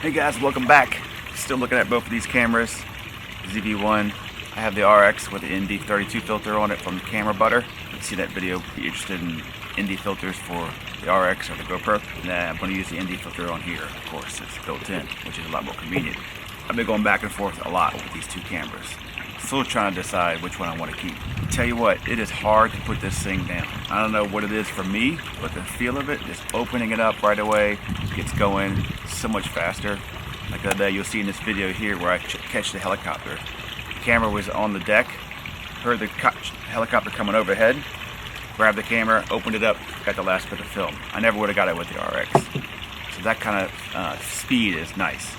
Hey guys, welcome back. Still looking at both of these cameras. ZV1, I have the RX with the ND32 filter on it from Camera Butter. If you see that video, if you're interested in ND filters for the RX or the GoPro, then I'm going to use the ND filter on here. Of course, it's built in, which is a lot more convenient. I've been going back and forth a lot with these two cameras. Still trying to decide which one I want to keep. Tell you what, it is hard to put this thing down. I don't know what it is for me, but the feel of it, just opening it up right away, gets going so much faster. Like the other day, you'll see in this video here where I catch the helicopter. The camera was on the deck, heard the helicopter coming overhead, grabbed the camera, opened it up, got the last bit of film. I never would have got it with the RX. So that kind of speed is nice.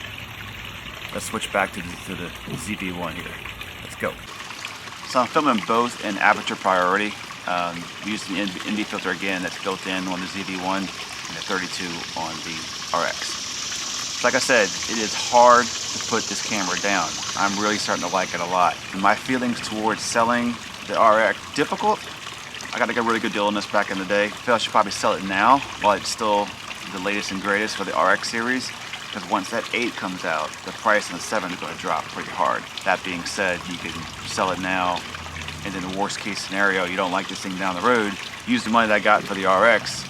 Let's switch back to the ZV1 here. Let's go. So I'm filming both in aperture priority. Using the ND filter again that's built in on the ZV1 and the 32 on the RX. Like I said, it is hard to put this camera down. I'm really starting to like it a lot. And my feelings towards selling the RX, difficult. I got a really good deal on this back in the day. I feel I should probably sell it now while it's still the latest and greatest for the RX series. Because once that 8 comes out, the price on the 7 is going to drop pretty hard. That being said, you can sell it now, and in the worst case scenario, you don't like this thing down the road, use the money that I got for the RX,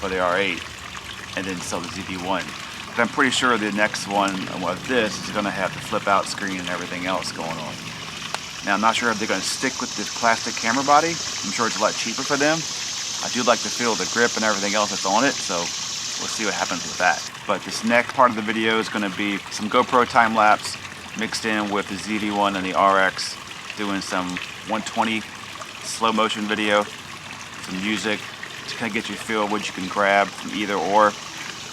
for the R8, and then sell the ZV1. But I'm pretty sure the next one of this is going to have the flip out screen and everything else going on. Now I'm not sure if they're going to stick with this plastic camera body. I'm sure it's a lot cheaper for them. I do like to feel the grip and everything else that's on it, so we'll see what happens with that. But this next part of the video is going to be some GoPro time lapse mixed in with the ZV1 and the RX, doing some 120 slow motion video, some music to kind of get you a feel of what you can grab from either or.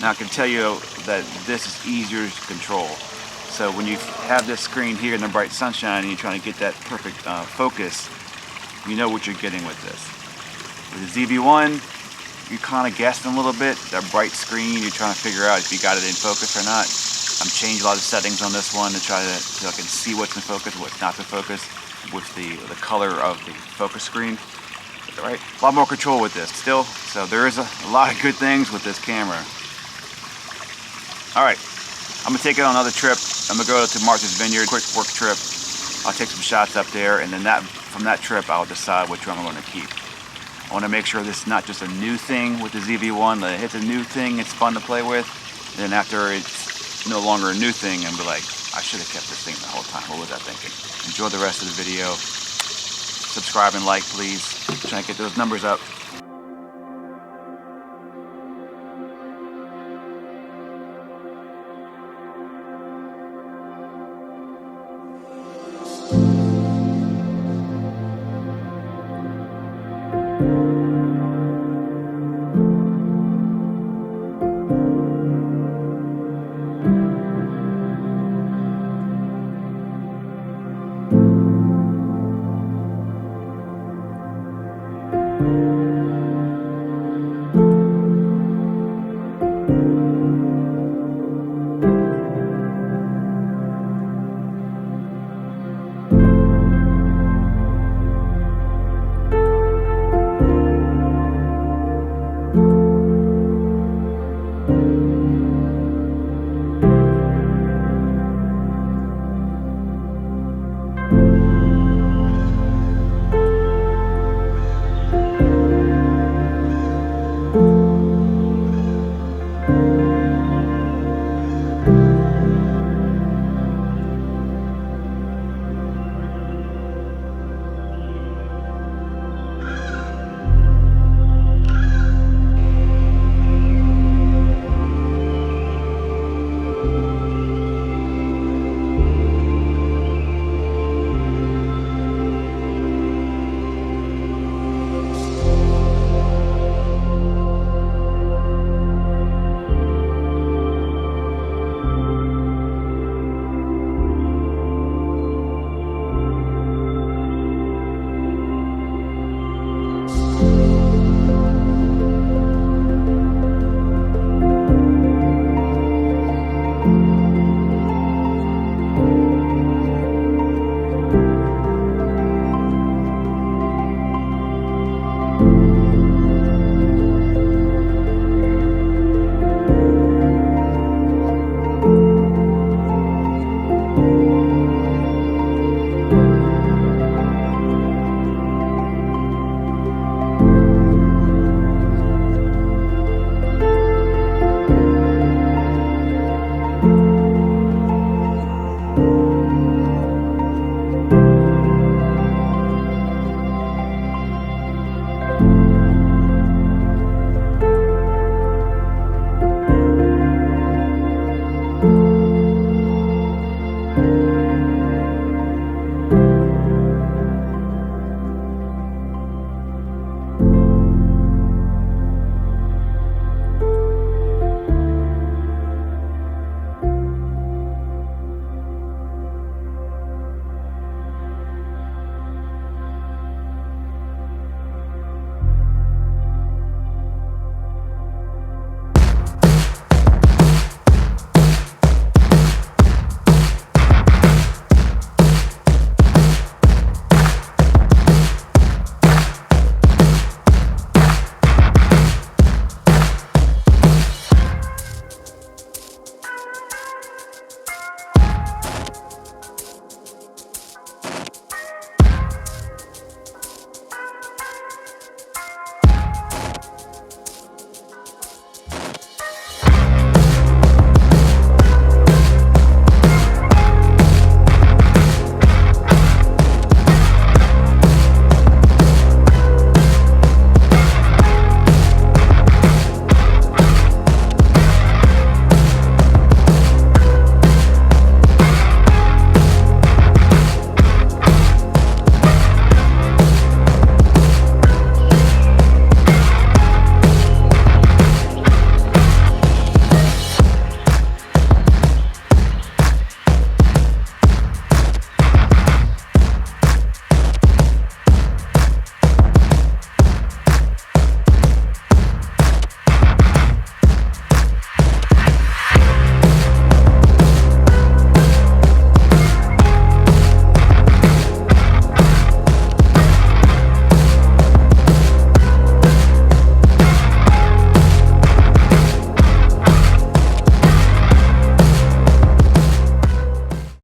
Now I can tell you that this is easier to control. So when you have this screen here in the bright sunshine and you're trying to get that perfect focus, you know what you're getting with this. With the ZV1, you're kind of guessing a little bit. That bright screen, you're trying to figure out if you got it in focus or not. I'm changing a lot of settings on this one to try to so I can see what's in focus, what's not in focus, with the color of the focus screen. Right, a lot more control with this still. So there is a lot of good things with this camera. All right, I'm gonna take it on another trip. I'm gonna go to Martha's Vineyard, quick work trip. I'll take some shots up there, and then from that trip, I'll decide which one I'm gonna keep. I want to make sure this is not just a new thing with the ZV1, that it's a new thing, it's fun to play with. And then after it's no longer a new thing, and be like, I should have kept this thing the whole time. What was I thinking? Enjoy the rest of the video. Subscribe and like, please. I'm trying to get those numbers up.